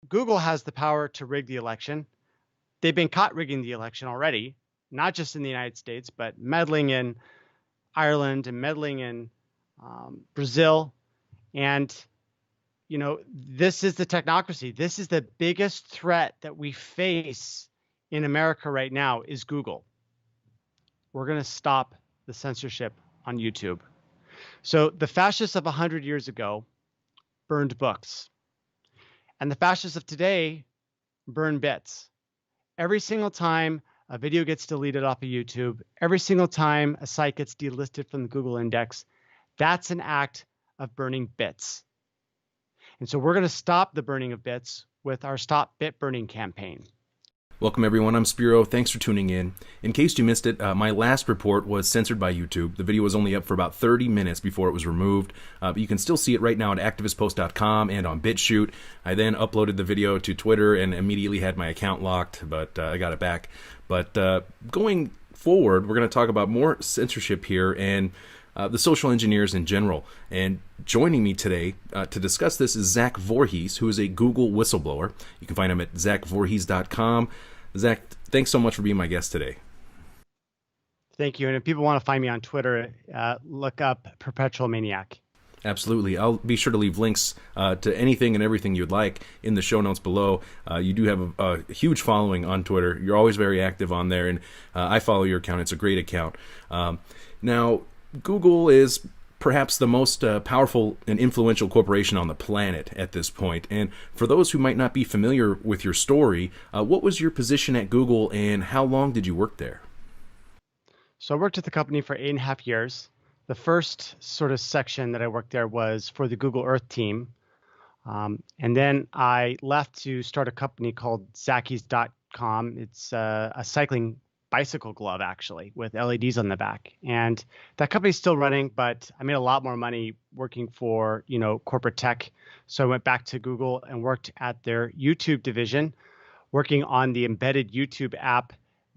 Google has the power to rig the election. They've been caught rigging the election already, not just in the United States, but meddling in Ireland and meddling in Brazil. And, this is the technocracy. This is the biggest threat that we face in America right now is Google. We're going to stop the censorship on YouTube. So the fascists of 100 years ago burned books, and the fascists of today burn bits. Every single time a video gets deleted off of YouTube, every single time a site gets delisted from the Google index, that's an act of burning bits. And so we're going to stop the burning of bits with our Stop Bit Burning campaign. Welcome everyone, I'm Spiro. Thanks for tuning in. In case you missed it, my last report was censored by YouTube. The video was only up for about 30 minutes before it was removed, but you can still see it right now at activistpost.com and on BitChute. I then uploaded the video to Twitter and immediately had my account locked, but I got it back. But going forward, we're going to talk about more censorship here and the social engineers in general. And joining me today to discuss this is Zach Voorhees, who is a Google whistleblower. You can find him at zachvoorhees.com. Zach, thanks so much for being my guest today. Thank you. And if people want to find me on Twitter, look up Perpetual Maniac. Absolutely. I'll be sure to leave links to anything and everything you'd like in the show notes below. You do have a huge following on Twitter. You're always very active on there, and I follow your account. It's a great account. Now, Google is perhaps the most powerful and influential corporation on the planet at this point. And for those who might not be familiar with your story, what was your position at Google and how long did you work there? So I worked at the company for 8.5 years. The first sort of section that I worked there was for the Google Earth team. And then I left to start a company called Zackies.com. It's a cycling bicycle glove, actually, with LEDs on the back. And that company's still running, but I made a lot more money working for, corporate tech. So I went back to Google and worked at their YouTube division, working on the embedded YouTube app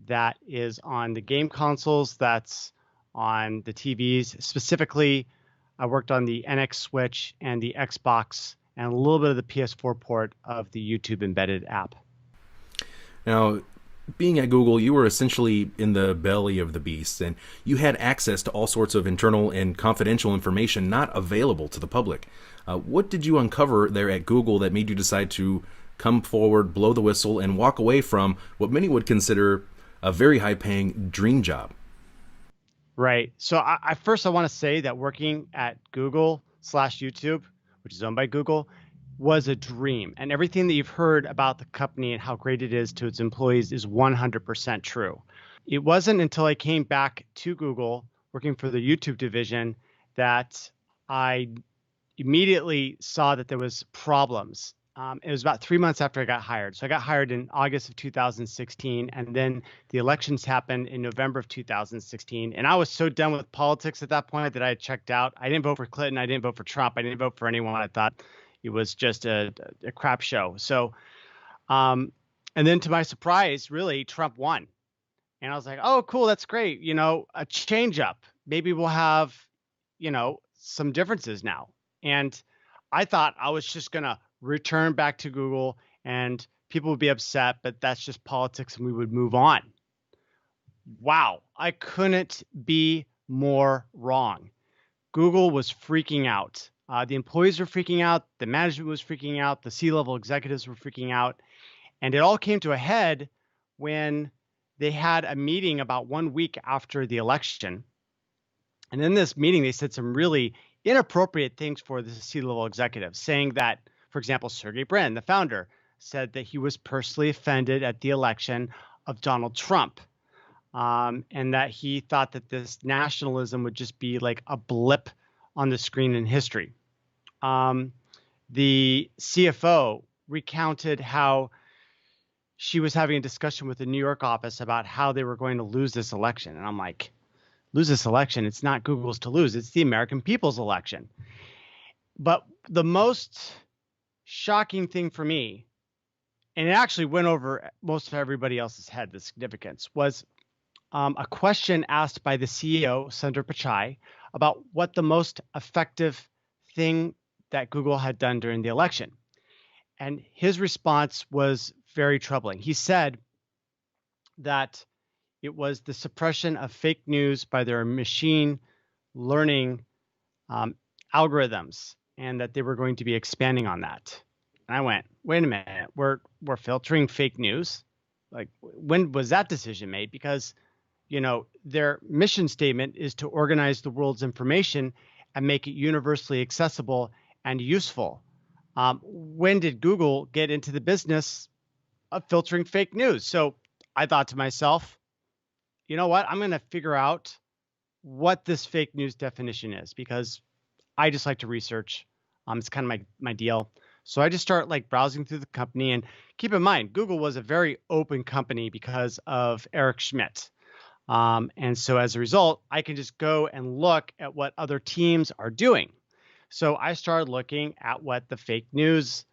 that is on the game consoles, that's on the TVs. Specifically, I worked on the NX Switch and the Xbox and a little bit of the PS4 port of the YouTube embedded app. Now, being at Google, you were essentially in the belly of the beast, and you had access to all sorts of internal and confidential information not available to the public. What did you uncover there at Google that made you decide to come forward, blow the whistle, and walk away from what many would consider a very high-paying dream job? Right. So I first want to say that working at Google/YouTube, which is owned by Google, was a dream. And everything that you've heard about the company and how great it is to its employees is 100% true. It wasn't until I came back to Google working for the YouTube division that I immediately saw that there was problems. It was about 3 months after I got hired. So I got hired in August of 2016, and then the elections happened in November of 2016. And I was so done with politics at that point that I had checked out. I didn't vote for Clinton. I didn't vote for Trump. I didn't vote for anyone. I thought it was just a crap show. So, and then to my surprise, really, Trump won. And I was like, oh, cool, that's great. A change up. Maybe we'll have, some differences now. And I thought I was just going to return back to Google and people would be upset, but that's just politics and we would move on. Wow, I couldn't be more wrong. Google was freaking out. The employees were freaking out. The management was freaking out. The C-level executives were freaking out. And it all came to a head when they had a meeting about 1 week after the election. And in this meeting, they said some really inappropriate things for the C-level executives, saying that, for example, Sergey Brin, the founder, said that he was personally offended at the election of Donald Trump, and that he thought that this nationalism would just be like a blip on the screen in history. The CFO recounted how she was having a discussion with the New York office about how they were going to lose this election. And I'm like, lose this election? It's not Google's to lose. It's the American people's election. But the most shocking thing for me, and it actually went over most of everybody else's head, the significance, was a question asked by the CEO, Sundar Pichai, about what the most effective thing that Google had done during the election. And his response was very troubling. He said that it was the suppression of fake news by their machine learning um, algorithms, and that they were going to be expanding on that. And I went, wait a minute, we're filtering fake news? Like, when was that decision made? Because, their mission statement is to organize the world's information and make it universally accessible and useful. When did Google get into the business of filtering fake news? So I thought to myself, you know what? I'm going to figure out what this fake news definition is, because I just like to research. It's kind of my deal. So I just start like browsing through the company, and keep in mind, Google was a very open company because of Eric Schmidt. And so as a result, I can just go and look at what other teams are doing. So I started looking at what the fake news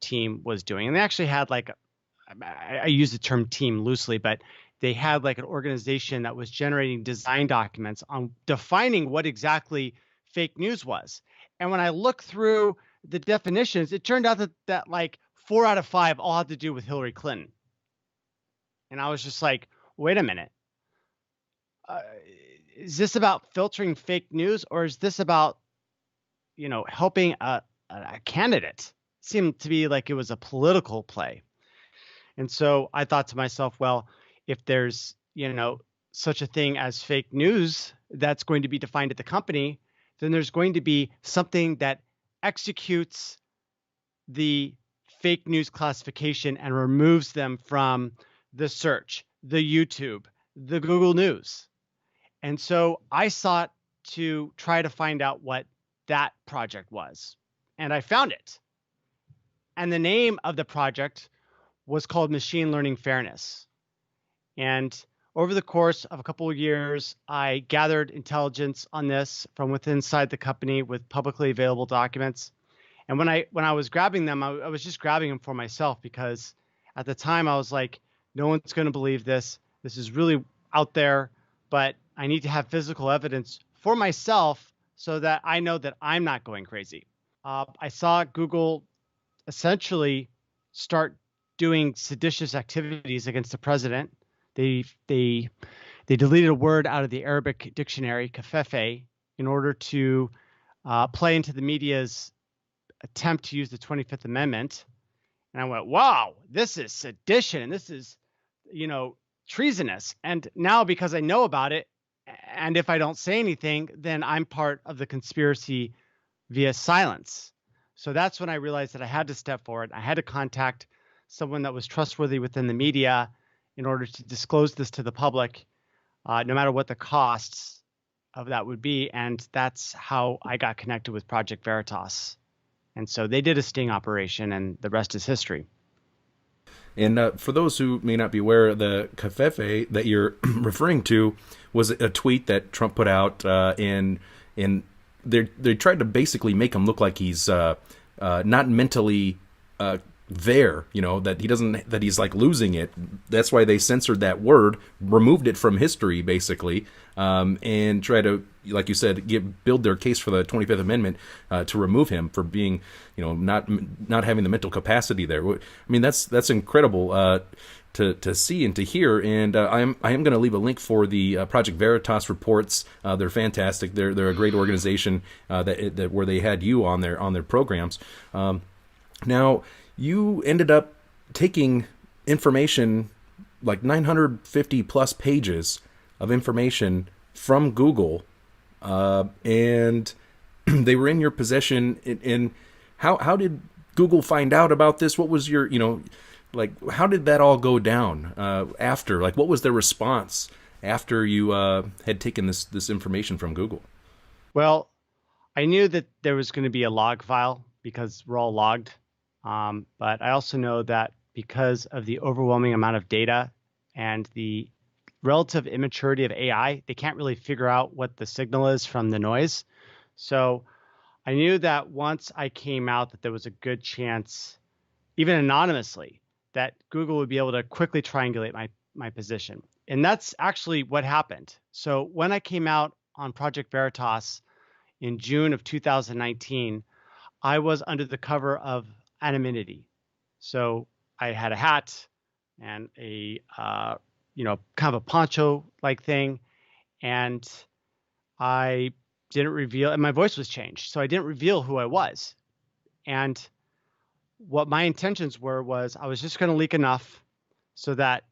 team was doing. And they actually had like, I use the term team loosely, but they had like an organization that was generating design documents on defining what exactly fake news was. And when I looked through the definitions, it turned out that like 4 out of 5 all had to do with Hillary Clinton. And I was just like, wait a minute. Is this about filtering fake news, or is this about, helping a candidate? It seemed to be like it was a political play. And so I thought to myself, well, if there's, such a thing as fake news that's going to be defined at the company, then there's going to be something that executes the fake news classification and removes them from the search, the YouTube, the Google News. And so I sought to try to find out what that project was. And I found it. And the name of the project was called Machine Learning Fairness. And over the course of a couple of years, I gathered intelligence on this from within inside the company with publicly available documents. And when I was grabbing them, I was just grabbing them for myself, because at the time I was like, no one's going to believe this. This is really out there, but I need to have physical evidence for myself so that I know that I'm not going crazy. I saw Google essentially start doing seditious activities against the president. They deleted a word out of the Arabic dictionary, kafefe, in order to play into the media's attempt to use the 25th Amendment. And I went, wow, this is sedition, and this is, treasonous. And now, because I know about it, and if I don't say anything, then I'm part of the conspiracy via silence. So that's when I realized that I had to step forward. I had to contact someone that was trustworthy within the media in order to disclose this to the public, no matter what the costs of that would be. And that's how I got connected with Project Veritas. And so they did a sting operation, and the rest is history. And for those who may not be aware, the cafefe that you're referring to was a tweet that Trump put out, and they tried to basically make him look like he's not mentally there, that he's like losing it. That's why they censored that word, removed it from history, basically, and try to, like you said, build their case for the 25th Amendment to remove him for being, not having the mental capacity there. I mean, that's incredible to see and to hear. And I am going to leave a link for the Project Veritas reports. They're fantastic. They're a great organization that where they had you on their programs. Now, you ended up taking information, like 950 plus pages of information from Google, and they were in your possession. And how did Google find out about this? What was your, how did that all go down after? Like, what was their response after you had taken this information from Google? Well, I knew that there was going to be a log file because we're all logged. But I also know that because of the overwhelming amount of data and the relative immaturity of AI, they can't really figure out what the signal is from the noise. So I knew that once I came out, that there was a good chance, even anonymously, that Google would be able to quickly triangulate my position. And that's actually what happened. So when I came out on Project Veritas in June of 2019, I was under the cover of anonymity. So I had a hat and a kind of a poncho like thing, and I didn't reveal, and my voice was changed, so I didn't reveal who I was. And what my intentions were was I was just going to leak enough so that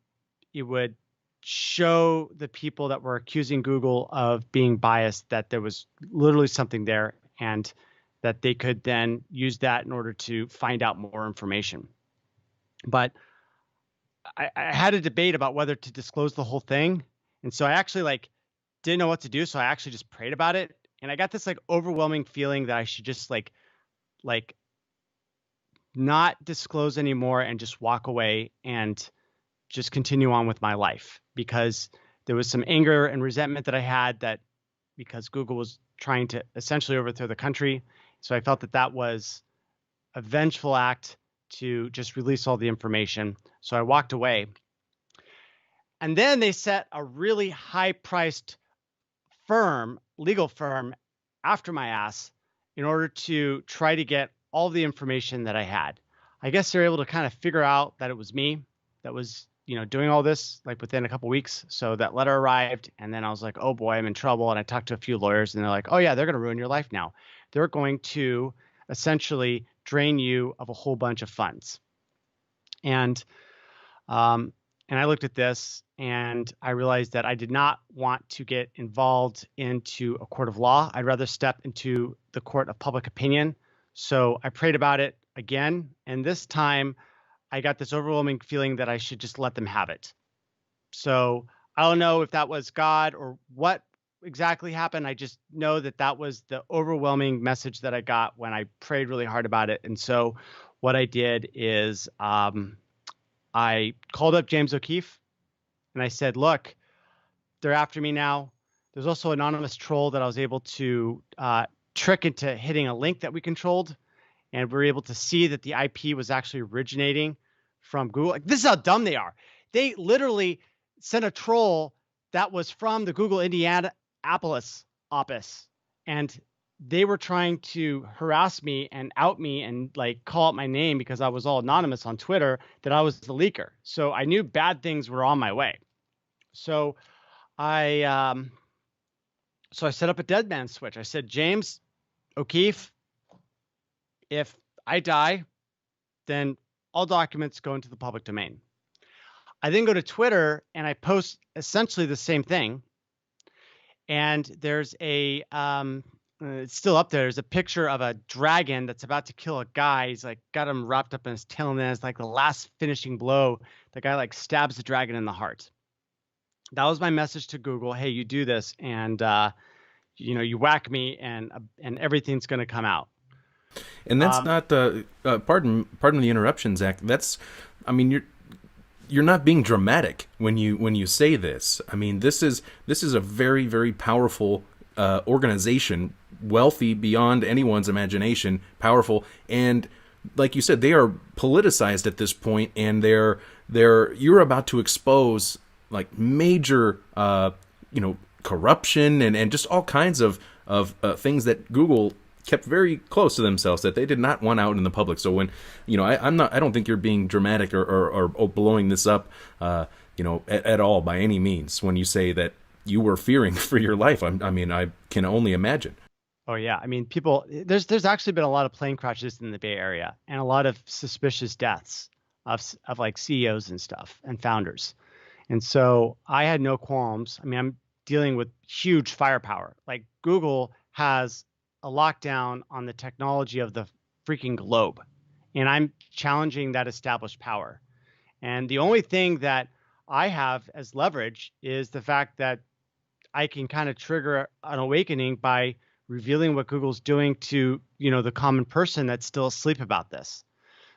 it would show the people that were accusing Google of being biased that there was literally something there, and that they could then use that in order to find out more information. But I had a debate about whether to disclose the whole thing. And so I actually didn't know what to do. So I actually just prayed about it. And I got this overwhelming feeling that I should just like not disclose anymore and just walk away and just continue on with my life, because there was some anger and resentment that I had, that because Google was trying to essentially overthrow the country. So I felt that that was a vengeful act to just release all the information. So I walked away. And then they set a really high priced legal firm after my ass in order to try to get all the information that I had. I guess they're able to kind of figure out that it was me that was, doing all this within a couple weeks. So that letter arrived, and then I was like, oh boy, I'm in trouble. And I talked to a few lawyers, and they're like, oh yeah, they're going to ruin your life now. They're going to essentially drain you of a whole bunch of funds. And I looked at this and I realized that I did not want to get involved into a court of law. I'd rather step into the court of public opinion. So I prayed about it again. And this time I got this overwhelming feeling that I should just let them have it. So I don't know if that was God or what exactly happened. I just know that that was the overwhelming message that I got when I prayed really hard about it. And so what I did is I called up James O'Keefe and I said, look, they're after me now. There's also an anonymous troll that I was able to trick into hitting a link that we controlled. And we were able to see that the IP was actually originating from Google. This is how dumb they are. They literally sent a troll that was from the Google Indianapolis office. And they were trying to harass me and out me and call out my name because I was all anonymous on Twitter, that I was the leaker. So I knew bad things were on my way. So I set up a dead man switch. I said, James O'Keefe, if I die, then all documents go into the public domain. I then go to Twitter and I post essentially the same thing. And there's it's still up there. There's a picture of a dragon that's about to kill a guy. He's got him wrapped up in his tail, and then it's the last finishing blow. The guy stabs the dragon in the heart. That was my message to Google. Hey, you do this, and you whack me, and everything's going to come out. And that's not pardon the interruption, Zach. You're not being dramatic when you say this. I mean, this is a very, very powerful organization, wealthy beyond anyone's imagination, powerful, and like you said, they are politicized at this point, and you're about to expose major corruption and just all kinds of things that Google kept very close to themselves, that they did not want out in the public. So when I don't think you're being dramatic or blowing this up at all by any means when you say that you were fearing for your life. I can only imagine. Oh yeah, people. There's actually been a lot of plane crashes in the Bay Area, and a lot of suspicious deaths of CEOs and stuff and founders. And so I had no qualms. I'm dealing with huge firepower. Google has a lockdown on the technology of the freaking globe, and I'm challenging that established power. And the only thing that I have as leverage is the fact that I can kind of trigger an awakening by revealing what Google's doing to, the common person that's still asleep about this.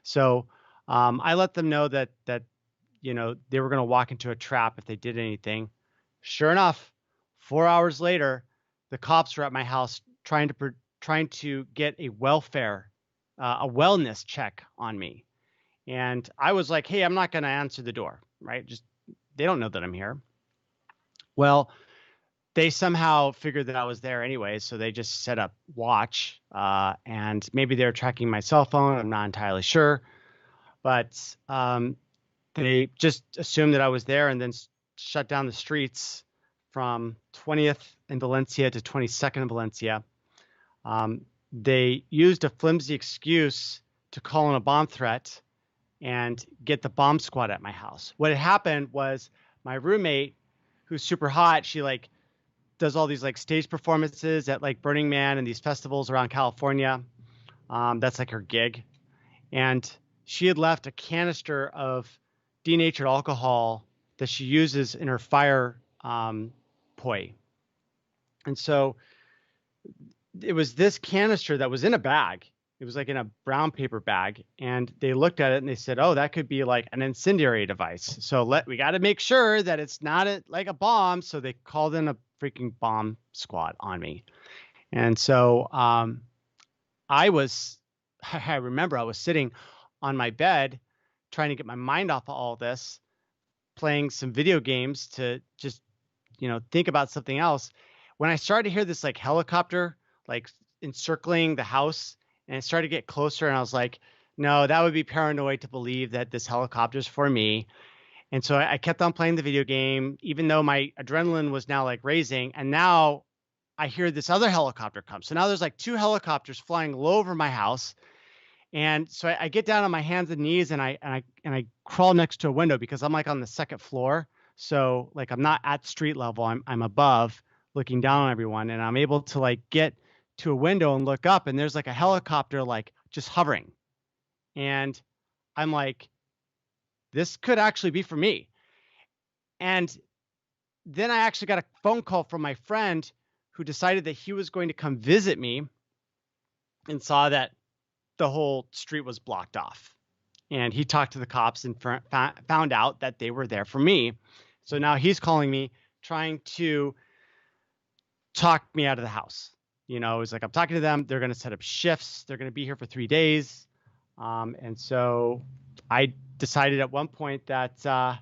So I let them know that they were going to walk into a trap if they did anything. Sure enough, 4 hours later, the cops were at my house trying to get a wellness check on me. And I was like, hey, I'm not going to answer the door, right? They don't know that I'm here. Well, they somehow figured that I was there anyway, so they just set up watch, and maybe they were tracking my cell phone. I'm not entirely sure, but they just assumed that I was there, and then shut down the streets from 20th in Valencia to 22nd in Valencia. They used a flimsy excuse to call in a bomb threat and get the bomb squad at my house. What had happened was my roommate, who's super hot, she like does all these like stage performances at like Burning Man and these festivals around California. That's like her gig. And she had left a canister of denatured alcohol that she uses in her fire poi. And so it was this canister that was in a bag. It was like in a brown paper bag. And they looked at it and they said, oh, that could be like an incendiary device. So we got to make sure that it's not like a bomb. So they called in a freaking bomb squad on me. And so I remember I was sitting on my bed trying to get my mind off of all this, playing some video games to just, think about something else. When I started to hear this like helicopter, like encircling the house, and it started to get closer, and I was like, no, that would be paranoid to believe that this helicopter's for me. And so I kept on playing the video game, even though my adrenaline was now like raising. And now I hear this other helicopter come. So now there's like two helicopters flying low over my house. And so I get down on my hands and knees and I crawl next to a window because I'm like on the second floor. So like I'm not at street level. I'm above looking down on everyone, and I'm able to like get to a window and look up, and there's like a helicopter like just hovering. And I'm like, this could actually be for me. And then I actually got a phone call from my friend who decided that he was going to come visit me, and saw that the whole street was blocked off. And he talked to the cops and found out that they were there for me. So now he's calling me, trying to talk me out of the house. It's like, I'm talking to them. They're going to set up shifts. They're going to be here for 3 days. And so I decided at one point that,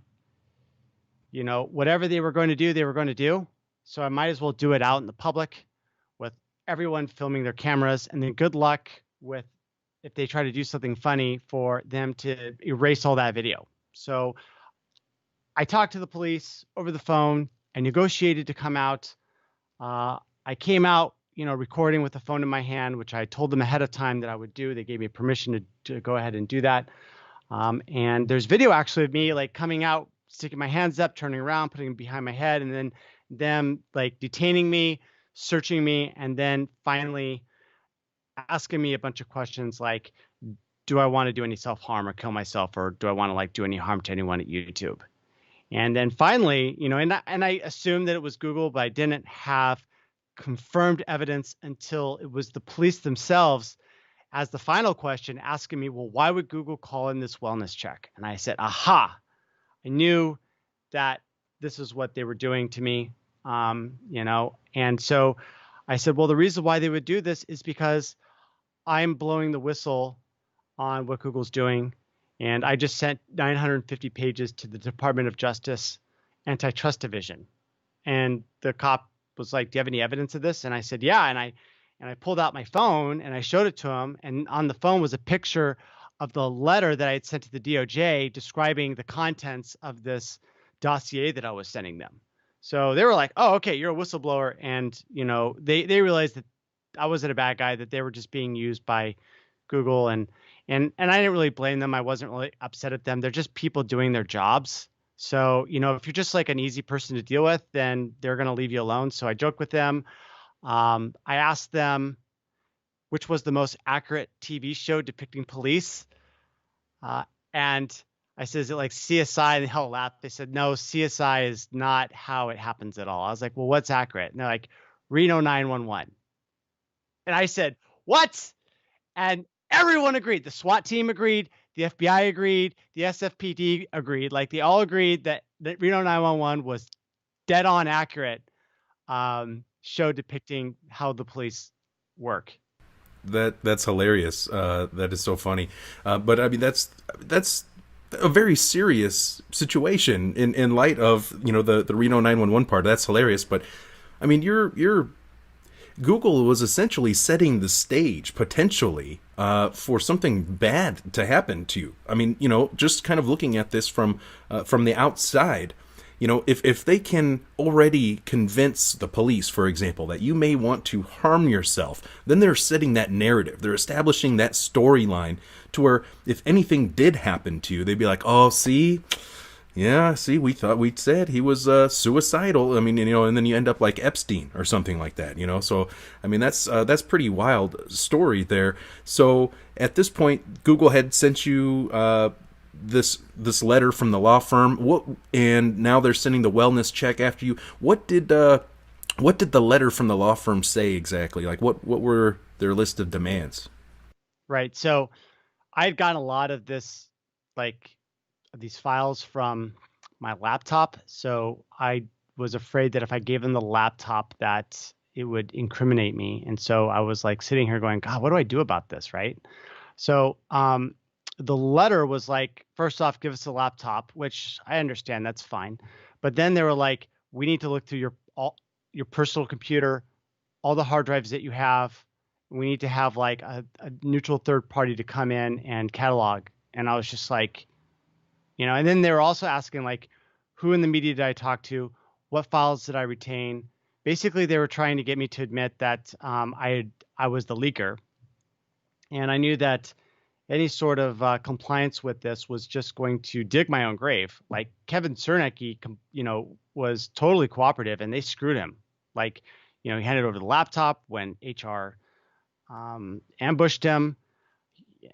whatever they were going to do, they were going to do. So I might as well do it out in the public with everyone filming their cameras. And then good luck with if they try to do something funny for them to erase all that video. So I talked to the police over the phone. I negotiated to come out. I came out, recording with the phone in my hand, which I told them ahead of time that I would do. They gave me permission to go ahead and do that. And there's video actually of me like coming out, sticking my hands up, turning around, putting them behind my head, and then them like detaining me, searching me, and then finally asking me a bunch of questions like, do I want to do any self-harm or kill myself, or do I want to like do any harm to anyone at YouTube? And then finally, and I assumed that it was Google, but I didn't have confirmed evidence until it was the police themselves as the final question asking me, well, why would Google call in this wellness check? And I said, aha, I knew that this is what they were doing to me, and so I said, well, the reason why they would do this is because I'm blowing the whistle on what Google's doing. And I just sent 950 pages to the Department of Justice Antitrust Division. And the cop was like, do you have any evidence of this? And I said, yeah. And I pulled out my phone and I showed it to him. And on the phone was a picture of the letter that I had sent to the DOJ describing the contents of this dossier that I was sending them. So they were like, oh, okay, you're a whistleblower. And, they realized that I wasn't a bad guy, that they were just being used by Google. And I didn't really blame them. I wasn't really upset at them. They're just people doing their jobs. So, if you're just like an easy person to deal with, then they're going to leave you alone. So I joked with them. I asked them which was the most accurate TV show depicting police. And I said, is it like CSI? And they all laughed. They said, no, CSI is not how it happens at all. I was like, well, what's accurate? And they're like, Reno 911. And I said, what? And everyone agreed. The SWAT team agreed. The FBI agreed. The SFPD agreed. Like they all agreed that Reno 911 was dead on accurate show depicting how the police work. That's hilarious. That is so funny. But I mean, that's a very serious situation in light of the Reno 911 part. That's hilarious. But I mean, you're Google was essentially setting the stage potentially for something bad to happen to you. I mean, just kind of looking at this from the outside, if they can already convince the police, for example, that you may want to harm yourself, then they're setting that narrative. They're establishing that storyline to where if anything did happen to you, they'd be like, "Oh, see, yeah, see, we thought we said he was suicidal." I mean, and then you end up like Epstein or something like that. So, I mean, that's pretty wild story there. So at this point, Google had sent you this letter from the law firm. And now they're sending the wellness check after you. What did the letter from the law firm say exactly? Like, what were their list of demands? Right. So I've gotten a lot of this, like these files from my laptop. So I was afraid that if I gave them the laptop that it would incriminate me. And so I was like sitting here going, God, what do I do about this? Right. So the letter was like, first off, give us a laptop, which I understand, that's fine. But then they were like, we need to look through your personal computer, all the hard drives that you have. We need to have like a neutral third party to come in and catalog. And I was just like, and then they were also asking like, who in the media did I talk to? What files did I retain? Basically, they were trying to get me to admit that I was the leaker. And I knew that any sort of compliance with this was just going to dig my own grave. Like Kevin Cernicki, was totally cooperative, and they screwed him. Like, he handed over the laptop when HR ambushed him.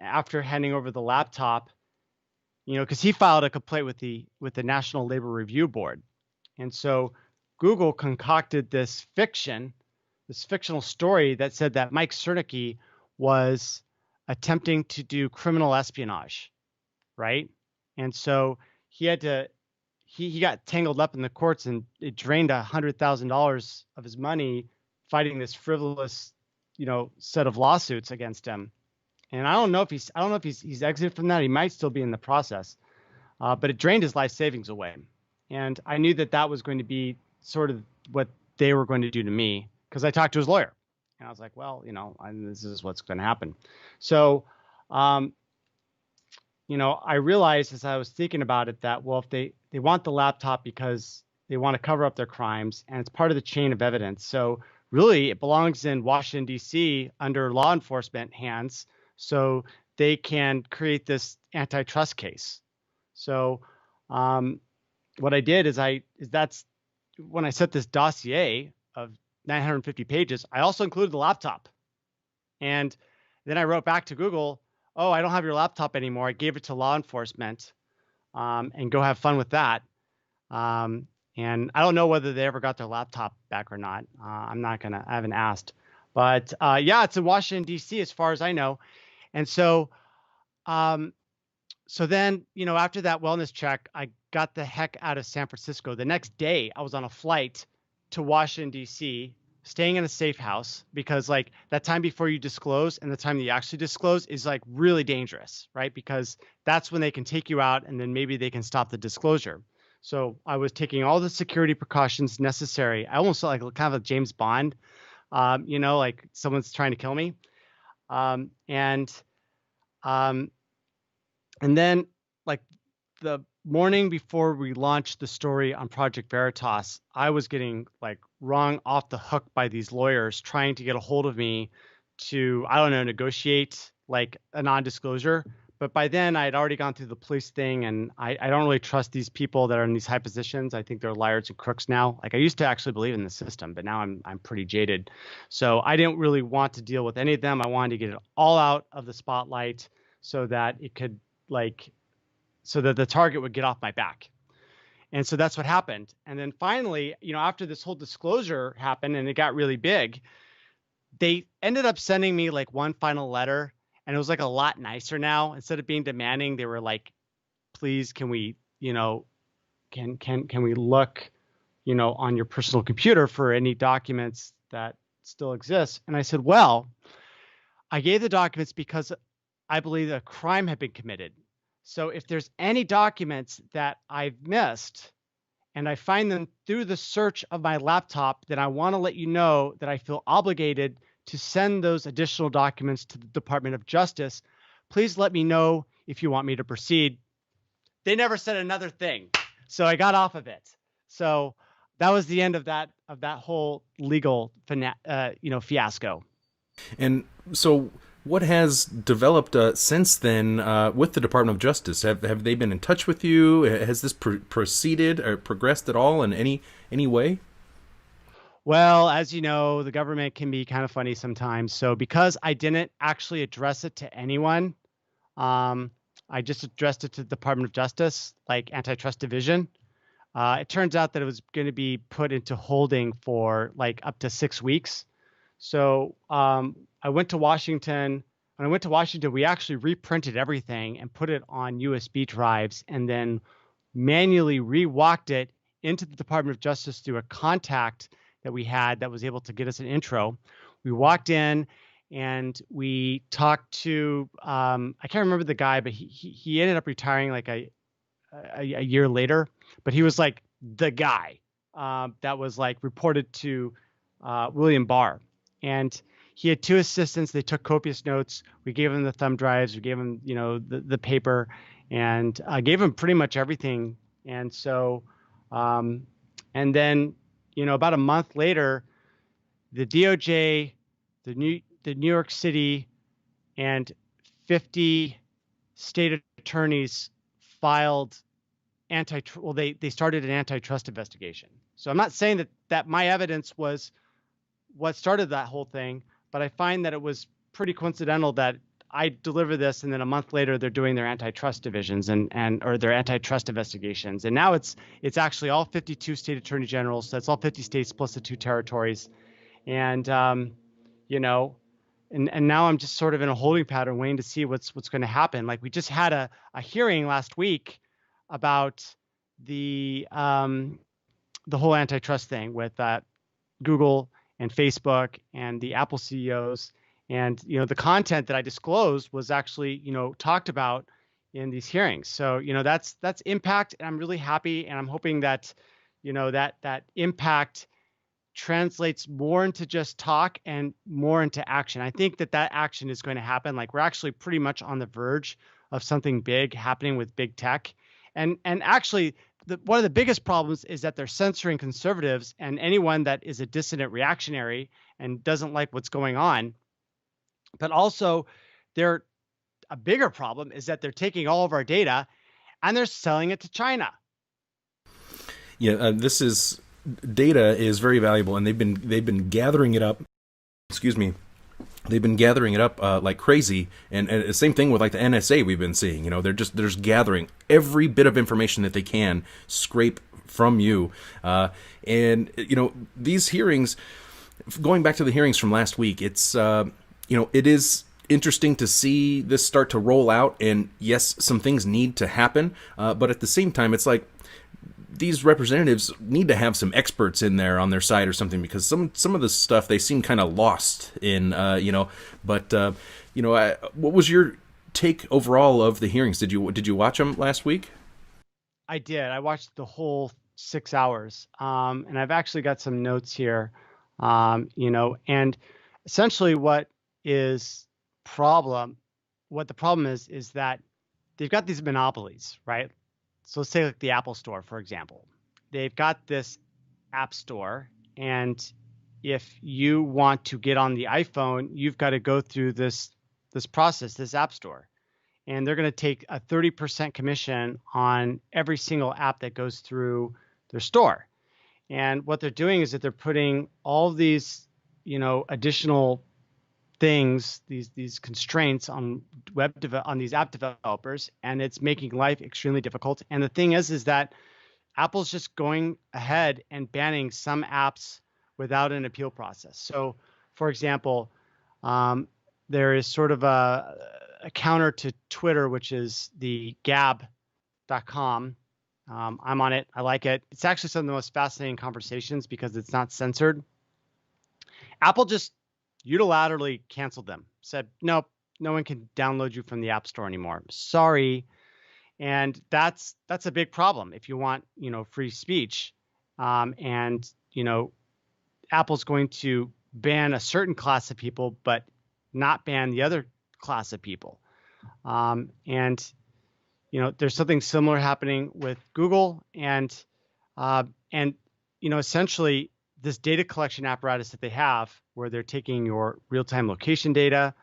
After handing over the laptop, because he filed a complaint with the National Labor Review Board, and so Google concocted this fictional story that said that Mike Cernicki was attempting to do criminal espionage, right? And so he got tangled up in the courts, and it drained $100,000 of his money fighting this frivolous, set of lawsuits against him. And I don't know if he's exited from that. He might still be in the process, but it drained his life savings away. And I knew that was going to be sort of what they were going to do to me, because I talked to his lawyer. And I was like, well, this is what's going to happen. So, I realized as I was thinking about it that, well, if they want the laptop because they want to cover up their crimes, and it's part of the chain of evidence. So really, it belongs in Washington, D.C. under law enforcement hands, so they can create this antitrust case. So what I did is that's when I set this dossier of 950 pages, I also included the laptop. And then I wrote back to Google, oh, I don't have your laptop anymore. I gave it to law enforcement, and go have fun with that. And I don't know whether they ever got their laptop back or not. I haven't asked. But yeah, it's in Washington, D.C. as far as I know. And so, so then, after that wellness check, I got the heck out of San Francisco. The next day, I was on a flight to Washington, D.C., staying in a safe house, because like that time before you disclose and the time that you actually disclose is like really dangerous, right? Because that's when they can take you out, and then maybe they can stop the disclosure. So I was taking all the security precautions necessary. I almost felt like kind of a James Bond, like someone's trying to kill me. And then like the morning before we launched the story on Project Veritas, I was getting like rung off the hook by these lawyers trying to get a hold of me to, I don't know, negotiate like a non-disclosure. But by then I had already gone through the police thing, and I don't really trust these people that are in these high positions. I think they're liars and crooks now. Like I used to actually believe in the system, but now I'm pretty jaded. So I didn't really want to deal with any of them. I wanted to get it all out of the spotlight so that it could so that the target would get off my back. And so that's what happened. And then finally, after this whole disclosure happened and it got really big, they ended up sending me like one final letter, and it was like a lot nicer now. Instead of being demanding, they were like, please, can we, can we look, on your personal computer for any documents that still exist? And I said, well, I gave the documents because I believe a crime had been committed. So if there's any documents that I've missed and I find them through the search of my laptop, then I want to let you know that I feel obligated to send those additional documents to the Department of Justice. Please let me know if you want me to proceed. They never said another thing, so I got off of it. So that was the end of that whole legal fiasco. And so, what has developed since then with the Department of Justice? Have they been in touch with you? Has this proceeded or progressed at all in any way? Well, as you know, the government can be kind of funny sometimes. So because I didn't actually address it to anyone, um, I just addressed it to the Department of Justice, like Antitrust Division. It turns out that it was going to be put into holding for like up to 6 weeks. So I went to Washington. When I went to Washington, we actually reprinted everything and put it on USB drives and then manually rewalked it into the Department of Justice through a contact that we had that was able to get us an intro. We walked in and we talked to, I can't remember the guy, but he ended up retiring like a year later, but he was like the guy that was like reported to William Barr. And he had two assistants. They took copious notes. We gave him the thumb drives. We gave him, the paper, and gave him pretty much everything. And so, and then, about a month later, the DOJ, the New York City, and 50 state attorneys filed they started an antitrust investigation. So I'm not saying that my evidence was what started that whole thing, but I find that it was pretty coincidental that I deliver this and then a month later they're doing their antitrust divisions or their antitrust investigations. And now it's actually all 52 state attorney generals. So it's all 50 states plus the 2 territories. And and now I'm just sort of in a holding pattern waiting to see what's going to happen. Like we just had a hearing last week about the whole antitrust thing with Google and Facebook and the Apple CEOs. And, the content that I disclosed was actually, talked about in these hearings. So, that's impact. And I'm really happy. And I'm hoping that, that impact translates more into just talk and more into action. I think that action is going to happen. Like we're actually pretty much on the verge of something big happening with big tech. And actually, one of the biggest problems is that they're censoring conservatives and anyone that is a dissident reactionary and doesn't like what's going on. But also, a bigger problem is that they're taking all of our data and they're selling it to China. Yeah, data is very valuable, and they've been gathering it up. Excuse me. They've been gathering it up like crazy, and the same thing with like the NSA we've been seeing. They're just gathering every bit of information that they can scrape from you. And these hearings, going back to the hearings from last week, it's it is interesting to see this start to roll out. And yes, some things need to happen, but at the same time, it's like these representatives need to have some experts in there on their side or something, because some of the stuff they seem kind of lost in, But what was your take overall of the hearings? Did you watch them last week? I did. I watched the whole 6 hours, and I've actually got some notes here. And essentially, what the problem is that they've got these monopolies, right? So let's say like the Apple Store, for example. They've got this app store, and if you want to get on the iPhone, you've got to go through this process, this app store. And they're going to take a 30% commission on every single app that goes through their store. And what they're doing is that they're putting all these, additional things, these constraints on on these app developers, and it's making life extremely difficult. And the thing is that Apple's just going ahead and banning some apps without an appeal process. So, for example, there is sort of a counter to Twitter, which is the gab.com. I'm on it. I like it. It's actually some of the most fascinating conversations because it's not censored. Apple just unilaterally canceled them, said, nope, no one can download you from the App Store anymore. Sorry. And that's a big problem if you want, free speech. And, Apple's going to ban a certain class of people, but not ban the other class of people. And there's something similar happening with Google, and essentially this data collection apparatus that they have, where they're taking your real-time location data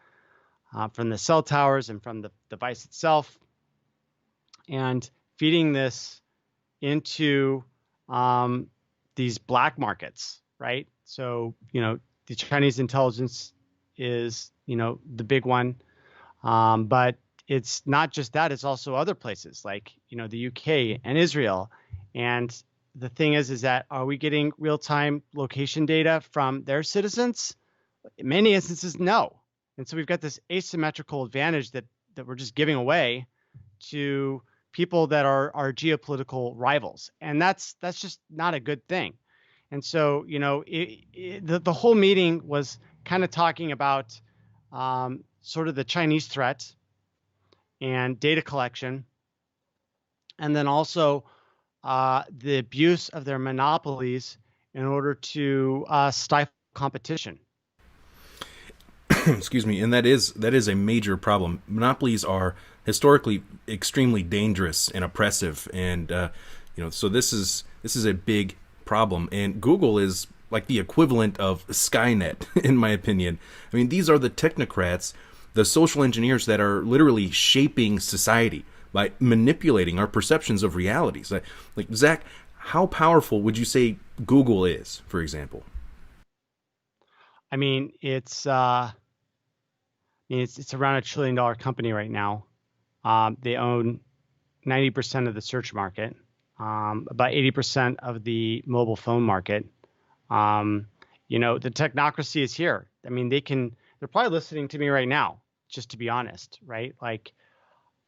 from the cell towers and from the device itself, and feeding this into these black markets, right? So the Chinese intelligence is the big one, but it's not just that, it's also other places like, the UK and Israel. And the thing is that, are we getting real-time location data from their citizens? In many instances, no. And so we've got this asymmetrical advantage that we're just giving away to people that are our geopolitical rivals. And that's just not a good thing. And so, the whole meeting was kind of talking about sort of the Chinese threat and data collection, and then also the abuse of their monopolies in order to stifle competition. Excuse me, and that is a major problem. Monopolies are historically extremely dangerous and oppressive, and so this is a big problem. And Google is like the equivalent of Skynet, in my opinion. I mean, these are the technocrats, the social engineers that are literally shaping society by manipulating our perceptions of realities. Like Zach, how powerful would you say Google is, for example? I mean, it's around $1 trillion company right now. They own 90% of the search market, about 80% of the mobile phone market. The technocracy is here. I mean, they're probably listening to me right now, just to be honest, right? Like,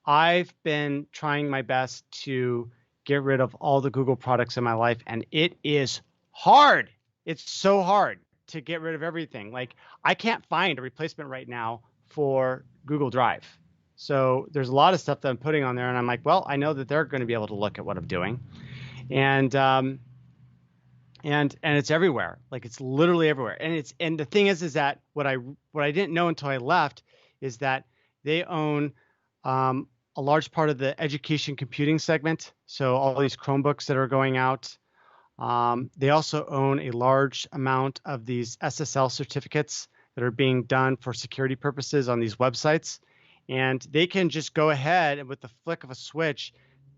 I've been trying my best to get rid of all the Google products in my life, and it is hard. It's so hard to get rid of everything. Like, I can't find a replacement right now for Google Drive. So there's a lot of stuff that I'm putting on there, and I'm like, well, I know that they're going to be able to look at what I'm doing, and it's everywhere. Like, it's literally everywhere. And the thing is that what I didn't know until I left is that they own a large part of the education computing segment. So all these Chromebooks that are going out. They also own a large amount of these SSL certificates that are being done for security purposes on these websites. And they can just go ahead and with the flick of a switch,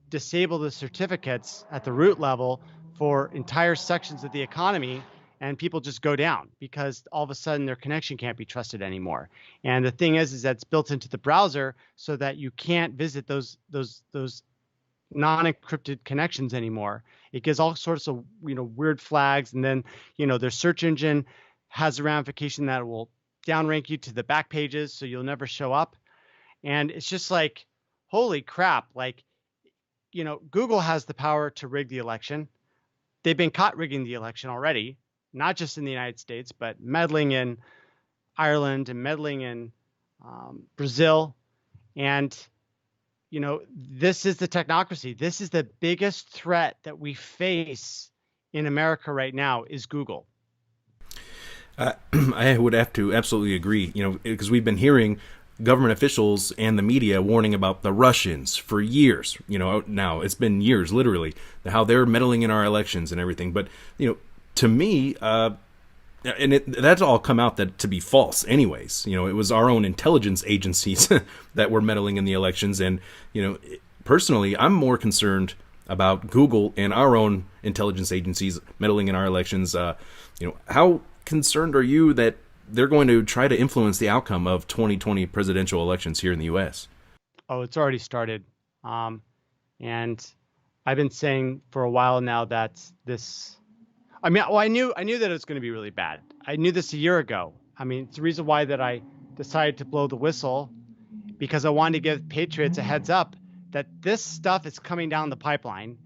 disable the certificates at the root level for entire sections of the economy, and people just go down because all of a sudden their connection can't be trusted anymore. And the thing is that it's built into the browser so that you can't visit those non-encrypted connections anymore. It gives all sorts of weird flags, and then their search engine has a ramification that will downrank you to the back pages, so you'll never show up. And it's just like, holy crap! Like, Google has the power to rig the election. They've been caught rigging the election already, not just in the United States, but meddling in Ireland and meddling in Brazil. And this is the technocracy. This is the biggest threat that we face in America right now is Google. I would have to absolutely agree, because we've been hearing government officials and the media warning about the Russians for years. Now it's been years, literally, how they're meddling in our elections and everything. But, to me, that's all come out to be false anyways. It was our own intelligence agencies that were meddling in the elections. And, personally, I'm more concerned about Google and our own intelligence agencies meddling in our elections. How concerned are you that they're going to try to influence the outcome of 2020 presidential elections here in the U.S.? Oh, it's already started. And I've been saying for a while now that this, I knew that it was going to be really bad. I knew this a year ago. It's the reason why that I decided to blow the whistle, because I wanted to give patriots a heads up that this stuff is coming down the pipeline.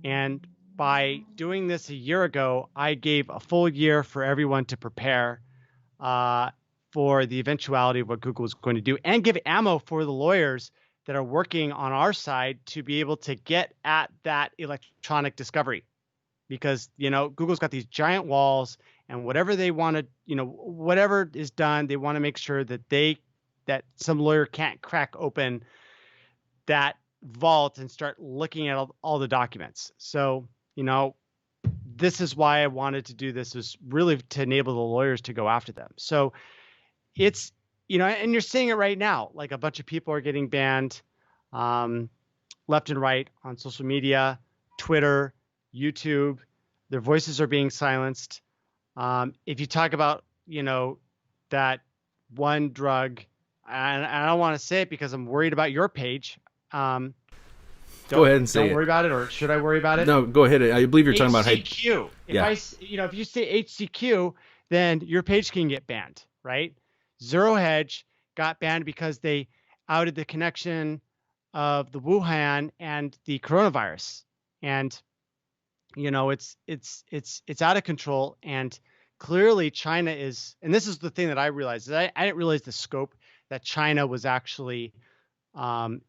And by doing this a year ago, I gave a full year for everyone to prepare for the eventuality of what Google is going to do, and give ammo for the lawyers that are working on our side to be able to get at that electronic discovery, because Google's got these giant walls, and whatever they want to, whatever is done, they want to make sure that some lawyer can't crack open that vault and start looking at all the documents. So this is why I wanted to do this, was really to enable the lawyers to go after them. So it's, and you're seeing it right now, like a bunch of people are getting banned left and right on social media, Twitter, YouTube. Their voices are being silenced. If you talk about, that one drug, and I don't want to say it because I'm worried about your page. Go ahead and say it. Don't worry about it, or should I worry about it? No, go ahead. I believe you're talking about HCQ. If you say HCQ, then your page can get banned, right? Zero Hedge got banned because they outed the connection of the Wuhan and the coronavirus, and it's out of control. And clearly China is, and this is the thing that I realized, is I didn't realize the scope that China was actually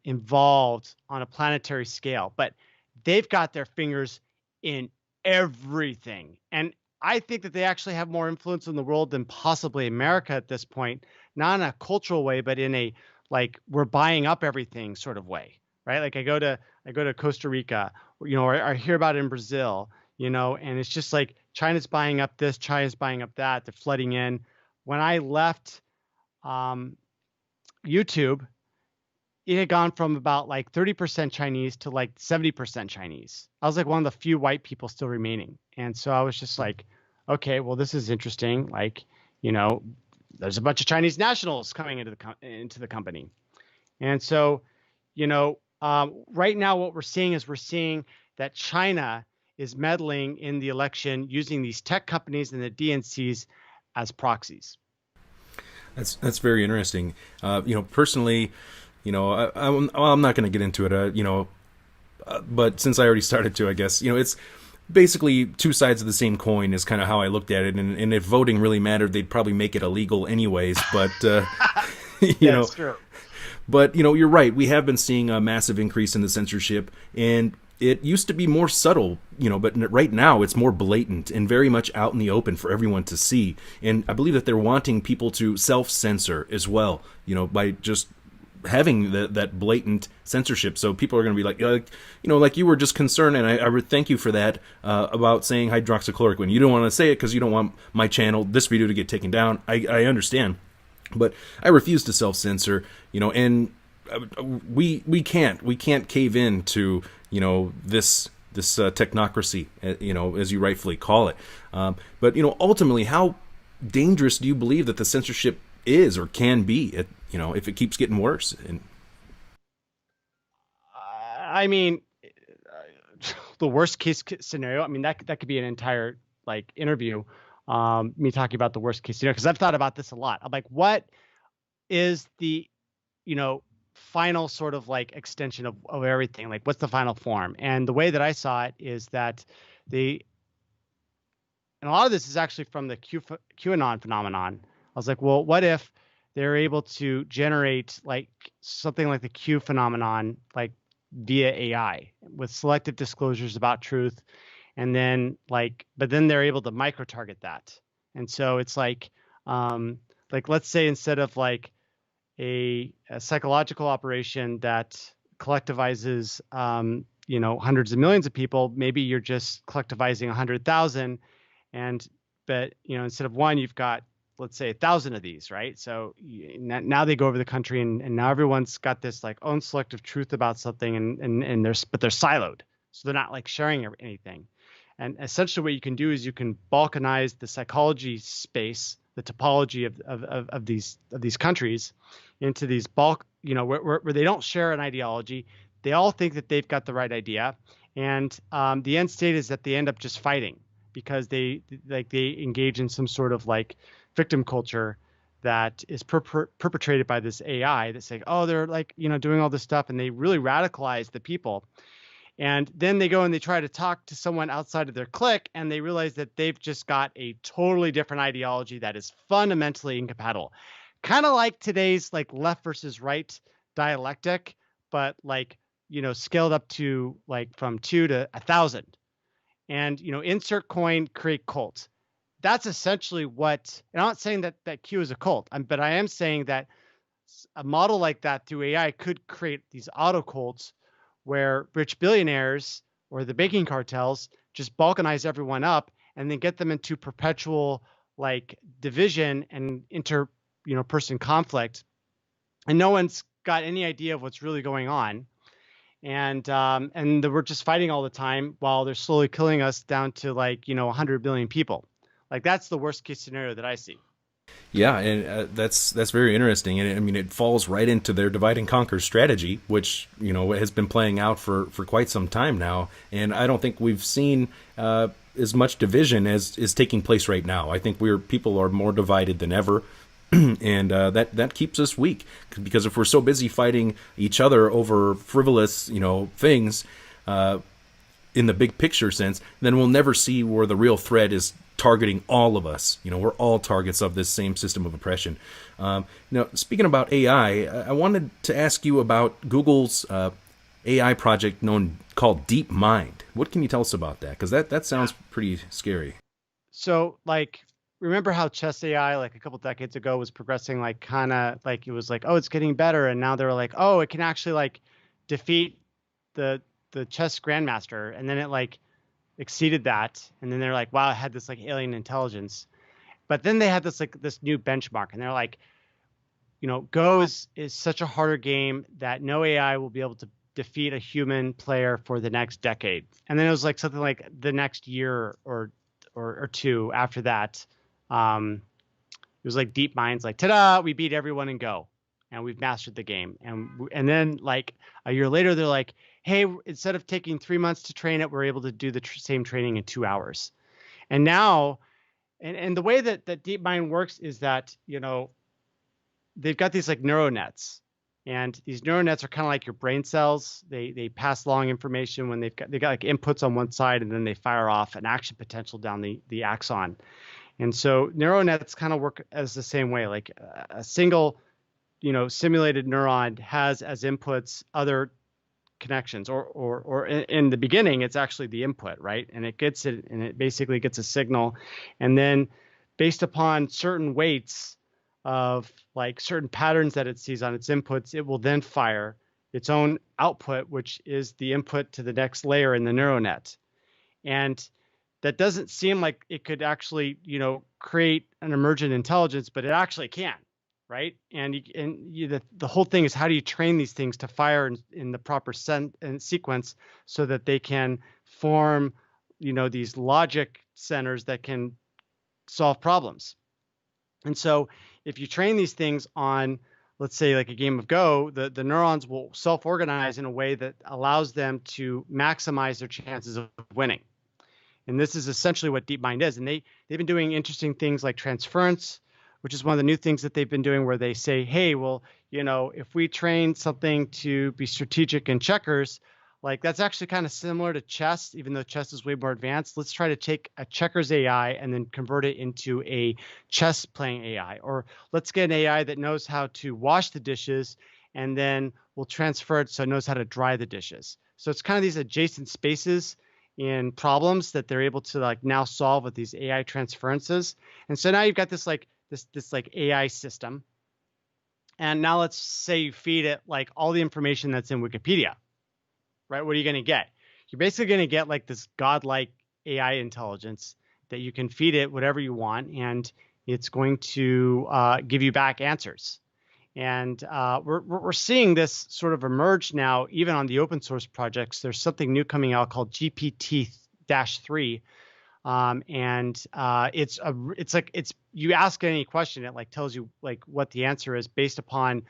involved on a planetary scale, but they've got their fingers in everything. And I think that they actually have more influence in the world than possibly America at this point, not in a cultural way, but in a, like, we're buying up everything sort of way, right? Like I go to Costa Rica, or I hear about it in Brazil, and it's just like China's buying up this, China's buying up that, they're flooding in. When I left YouTube, it had gone from about like 30% Chinese to like 70% Chinese. I was like one of the few white people still remaining. And so I was just like, okay, well, this is interesting. Like, there's a bunch of Chinese nationals coming into the company. And so, right now what we're seeing that China is meddling in the election using these tech companies and the DNCs as proxies. That's very interesting. Personally, I'm not going to get into it, but since I already started to, I guess, it's basically two sides of the same coin is kind of how I looked at it. And if voting really mattered, they'd probably make it illegal anyways. But, That's true. But, you're right. We have been seeing a massive increase in the censorship, and it used to be more subtle, but right now it's more blatant and very much out in the open for everyone to see. And I believe that they're wanting people to self-censor as well, by just having that blatant censorship. So people are going to be like, like you were just concerned, and I would thank you for that, about saying hydroxychloroquine. You don't want to say it because you don't want my channel, this video, to get taken down. I understand. But I refuse to self-censor, and we can't cave in to, this technocracy, as you rightfully call it. But, ultimately, how dangerous do you believe that the censorship is or can be, if it keeps getting worse? And I mean, the worst case scenario, I mean, that could be an entire interview, me talking about the worst case scenario, because I've thought about this a lot. I'm like, what is the final sort of extension of everything? Like, what's the final form? And the way that I saw it is that and a lot of this is actually from the QAnon phenomenon. I was like, well, what if they're able to generate something like the Q phenomenon, via AI with selective disclosures about truth, and then but then they're able to micro target that. And so it's let's say instead of a psychological operation that collectivizes hundreds of millions of people, maybe you're just collectivizing 100,000, but instead of one, you've got, let's say, 1,000 of these, right? So now they go over the country, and now everyone's got this own selective truth about something, and they're siloed, so they're not sharing anything. And essentially, what you can do is you can balkanize the psychology space, the topology of these countries, into these bulk, where they don't share an ideology. They all think that they've got the right idea, and the end state is that they end up just fighting because they engage in some sort of victim culture that is perpetrated by this AI that's oh, they're doing all this stuff, and they really radicalize the people. And then they go and they try to talk to someone outside of their clique, and they realize that they've just got a totally different ideology that is fundamentally incompatible. Kind of like today's left versus right dialectic, but like, scaled up to like from 2 to 1,000. And, insert coin, create cult. That's essentially what, and I'm not saying that Q is a cult, but I am saying that a model like that through AI could create these auto cults where rich billionaires or the banking cartels just balkanize everyone up and then get them into perpetual like division and person conflict, and no one's got any idea of what's really going on, and we're just fighting all the time while they're slowly killing us down to like 100 billion people. Like that's the worst case scenario that I see. Yeah, and that's very interesting, and I mean it falls right into their divide and conquer strategy, which has been playing out for quite some time now, and I don't think we've seen as much division as is taking place right now. I think people are more divided than ever, and that keeps us weak, because if we're so busy fighting each other over frivolous things in the big picture sense, then we'll never see where the real threat is targeting all of us. We're all targets of this same system of oppression. Speaking about AI, I wanted to ask you about Google's AI project called DeepMind. What can you tell us about that? Because that sounds pretty scary. So, like, remember how chess AI, like a couple decades ago, was progressing like kind of like it was like, oh, it's getting better, and now they're like, oh, it can actually like defeat the chess grandmaster, and then it like exceeded that, and then they're like, wow, it had this like alien intelligence. But then they had this new benchmark, and they're like, Go is such a harder game that no AI will be able to defeat a human player for the next decade. And then it was like something like the next year or two after that. It was like DeepMind's like, ta-da, we beat everyone in Go, and we've mastered the game. And then like a year later, they're like, hey, instead of taking 3 months to train it, we're able to do the same training in 2 hours. And now, and the way that DeepMind works is that, they've got these like neural nets, and these neural nets are kind of like your brain cells. They pass along information when they got like inputs on one side, and then they fire off an action potential down the axon. And so neural nets kind of work as the same way. Like a single, simulated neuron has as inputs other connections, or in the beginning, it's actually the input, right? And it basically gets a signal, and then based upon certain weights of like certain patterns that it sees on its inputs, it will then fire its own output, which is the input to the next layer in the neural net. And that doesn't seem like it could actually, create an emergent intelligence, but it actually can, right? And the whole thing is, how do you train these things to fire in the proper sequence so that they can form, these logic centers that can solve problems. And so if you train these things on, let's say, like a game of Go, the neurons will self-organize in a way that allows them to maximize their chances of winning. And this is essentially what DeepMind is. And they've been doing interesting things like transference, which is one of the new things that they've been doing, where they say, hey, well, if we train something to be strategic in checkers, like that's actually kind of similar to chess, even though chess is way more advanced. Let's try to take a checkers AI and then convert it into a chess playing AI. Or let's get an AI that knows how to wash the dishes, and then we'll transfer it so it knows how to dry the dishes. So it's kind of these adjacent spaces in problems that they're able to like now solve with these AI transferences. And so now you've got this like AI system. And now let's say you feed it like all the information that's in Wikipedia, right? What are you going to get? You're basically going to get like this godlike AI intelligence that you can feed it whatever you want, and it's going to give you back answers. And we're seeing this sort of emerge now, even on the open source projects. There's something new coming out called GPT-3. And it's you ask any question, it like tells you like what the answer is based upon,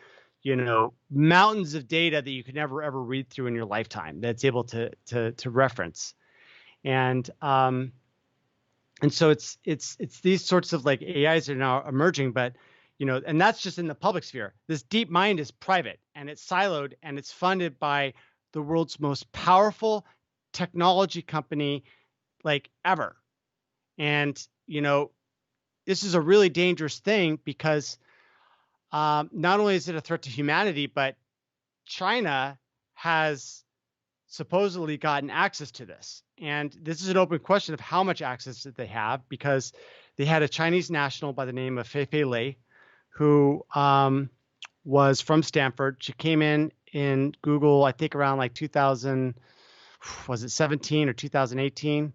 mountains of data that you could never ever read through in your lifetime, that's able to reference. And so it's these sorts of like AIs are now emerging, but and that's just in the public sphere. This DeepMind is private, and it's siloed, and it's funded by the world's most powerful technology company like ever. And, this is a really dangerous thing, because not only is it a threat to humanity, but China has supposedly gotten access to this. And this is an open question of how much access that they have, because they had a Chinese national by the name of Feifei Lei, who was from Stanford. She came in Google, I think around like 2000, was it 17 or 2018?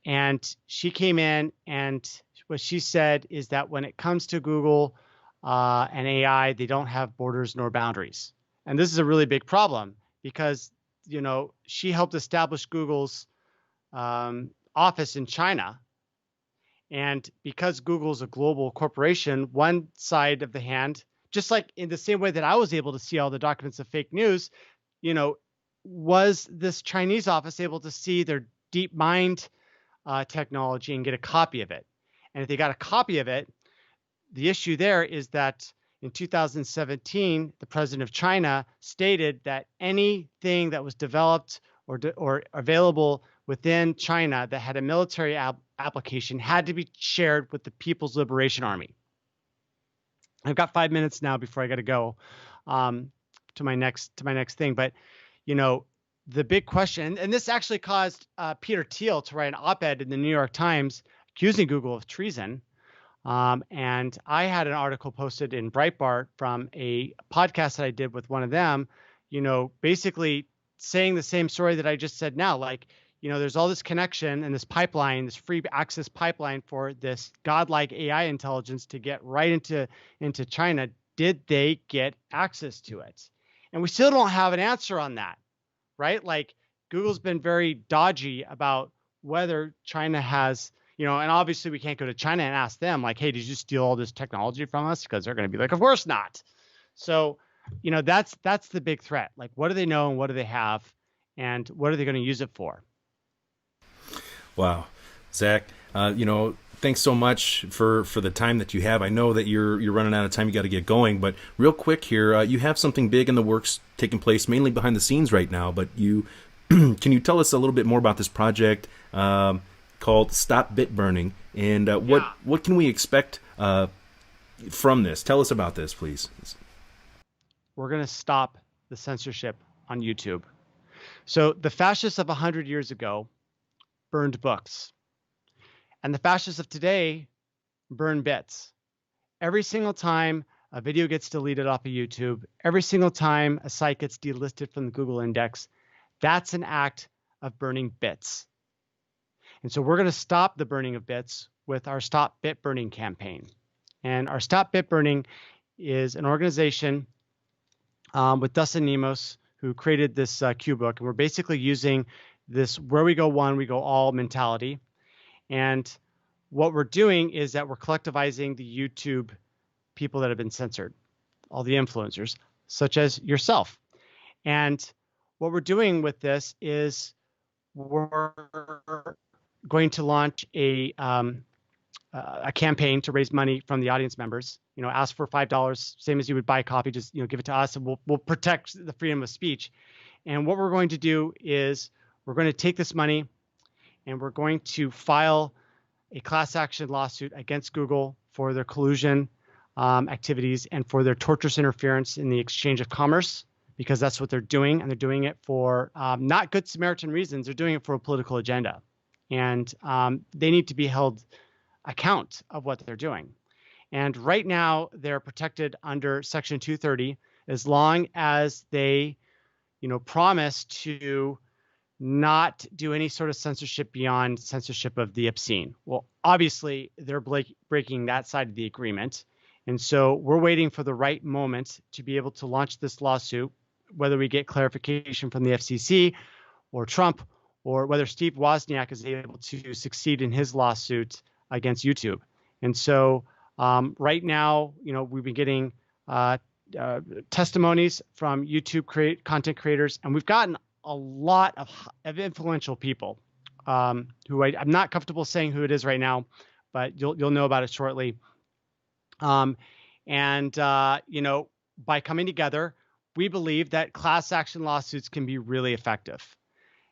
And she came in, and what she said is that when it comes to Google and AI, they don't have borders nor boundaries. And this is a really big problem because, she helped establish Google's office in China. And because Google's a global corporation, one side of the hand, just like in the same way that I was able to see all the documents of fake news, was this Chinese office able to see their DeepMind technology and get a copy of it? And if they got a copy of it, the issue there is that in 2017, the president of China stated that anything that was developed or available within China that had a military application had to be shared with the People's Liberation Army. I've got 5 minutes now before I got to go to my next thing, but the big question, and this actually caused Peter Thiel to write an op-ed in the New York Times accusing Google of treason. And I had an article posted in Breitbart from a podcast that I did with one of them, basically saying the same story that I just said now. Like, there's all this connection and this pipeline, this free access pipeline for this godlike AI intelligence to get right into China. Did they get access to it? And we still don't have an answer on that, right? Like, Google's been very dodgy about whether China has, and obviously we can't go to China and ask them like, hey, did you steal all this technology from us? Because they're going to be like, of course not. So, that's the big threat. Like, what do they know and what do they have, and what are they going to use it for? Wow, Zach, thanks so much for the time that you have. I know that you're running out of time. You got to get going, but real quick here, you have something big in the works taking place, mainly behind the scenes right now. But can you tell us a little bit more about this project called Stop Bit Burning, and what can we expect from this? Tell us about this, please. We're going to stop the censorship on YouTube. So the fascists of 100 years ago burned books, and the fascists of today burn bits. Every single time a video gets deleted off of YouTube, every single time a site gets delisted from the Google index, that's an act of burning bits. And so we're going to stop the burning of bits with our Stop Bit Burning campaign. And our Stop Bit Burning is an organization with Dustin Nemos, who created this Q book. And we're basically using this where we go one, we go all mentality. And what we're doing is that we're collectivizing the YouTube people that have been censored, all the influencers, such as yourself. And what we're doing with this is we're going to launch a campaign to raise money from the audience members. Ask for $5, same as you would buy coffee. Just give it to us, and we'll protect the freedom of speech. And what we're going to do is we're going to take this money and we're going to file a class action lawsuit against Google for their collusion activities and for their torturous interference in the exchange of commerce, because that's what they're doing, and they're doing it for not good Samaritan reasons. They're doing it for a political agenda, and they need to be held account of what they're doing. And right now, they're protected under Section 230 as long as they, promise to not do any sort of censorship beyond censorship of the obscene. Well, obviously, they're breaking that side of the agreement. And so we're waiting for the right moment to be able to launch this lawsuit, whether we get clarification from the FCC or Trump, or whether Steve Wozniak is able to succeed in his lawsuit against YouTube. And so right now, we've been getting testimonies from YouTube content creators, and we've gotten a lot of influential people who I'm not comfortable saying who it is right now, but you'll know about it shortly. By coming together, we believe that class action lawsuits can be really effective.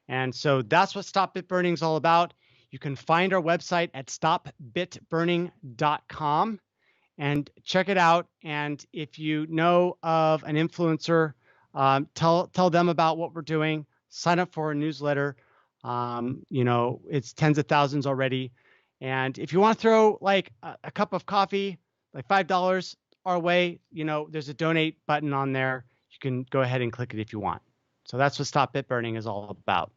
And so that's what Stop Bit Burning is all about. You can find our website at stopbitburning.com and check it out. And if you know of an influencer Tell them about what we're doing. Sign up for a newsletter. It's tens of thousands already. And if you want to throw like a cup of coffee, like $5 our way, there's a donate button on there. You can go ahead and click it if you want. So that's what Stop Bit Burning is all about.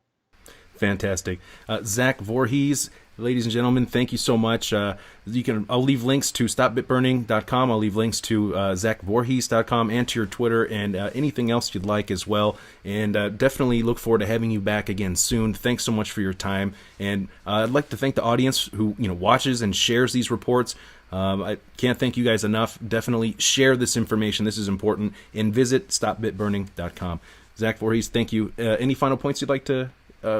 Fantastic. Zach Voorhees, ladies and gentlemen, thank you so much. I'll leave links to stopbitburning.com. I'll leave links to zachvoorhees.com and to your Twitter and anything else you'd like as well. And definitely look forward to having you back again soon. Thanks so much for your time. And I'd like to thank the audience who watches and shares these reports. I can't thank you guys enough. Definitely share this information. This is important. And visit stopbitburning.com. Zach Voorhees, thank you. Any final points you'd like to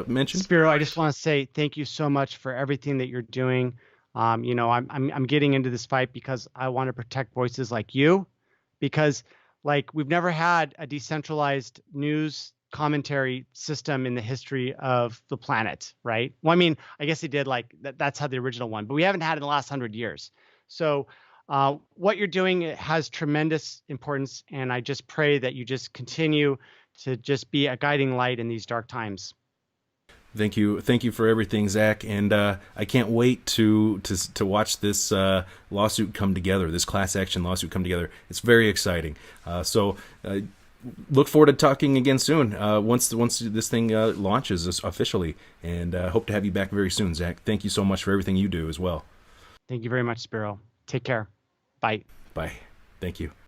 mention? Spiro, I just want to say thank you so much for everything that you're doing. I'm getting into this fight because I want to protect voices like you, because like we've never had a decentralized news commentary system in the history of the planet, right? Well, I mean, I guess they did like that's how the original one, but we haven't had it in the last 100 years. So what you're doing has tremendous importance, and I just pray that you just continue to just be a guiding light in these dark times. Thank you for everything, Zach, and I can't wait to watch this lawsuit come together, this class action lawsuit come together. It's very exciting. So look forward to talking again soon once this thing launches officially, and hope to have you back very soon, Zach. Thank you so much for everything you do as well. Thank you very much, Spiro. Take care. Bye. Bye. Thank you.